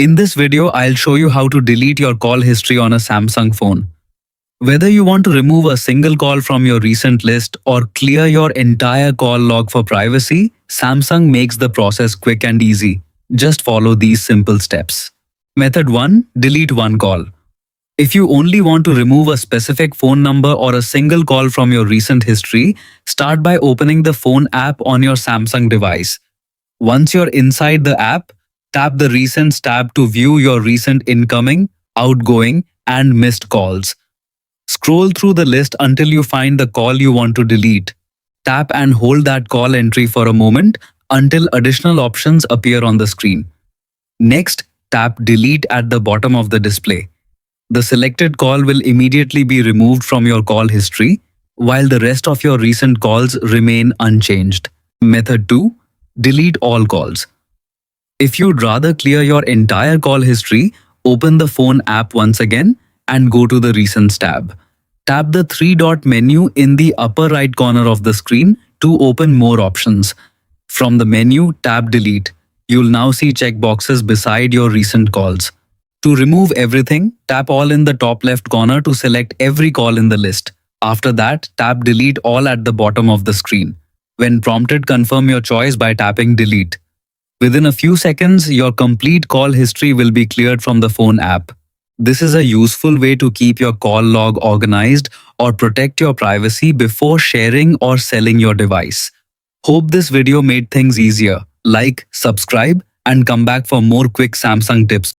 In this video, I'll show you how to delete your call history on a Samsung phone. Whether you want to remove a single call from your recent list or clear your entire call log for privacy, Samsung makes the process quick and easy. Just follow these simple steps. Method 1. Delete one call. If you only want to remove a specific phone number or a single call from your recent history, start by opening the phone app on your Samsung device. Once you're inside the app, tap the Recents tab to view your recent incoming, outgoing, and missed calls. Scroll through the list until you find the call you want to delete. Tap and hold that call entry for a moment until additional options appear on the screen. Next, tap Delete at the bottom of the display. The selected call will immediately be removed from your call history, while the rest of your recent calls remain unchanged. Method 2. Delete all calls. If you'd rather clear your entire call history, open the phone app once again and go to the Recents tab. Tap the three-dot menu in the upper right corner of the screen to open more options. From the menu, tap Delete. You'll now see checkboxes beside your recent calls. To remove everything, tap All in the top left corner to select every call in the list. After that, tap Delete All at the bottom of the screen. When prompted, confirm your choice by tapping Delete. Within a few seconds, your complete call history will be cleared from the phone app. This is a useful way to keep your call log organized or protect your privacy before sharing or selling your device. Hope this video made things easier. Like, subscribe, and come back for more quick Samsung tips.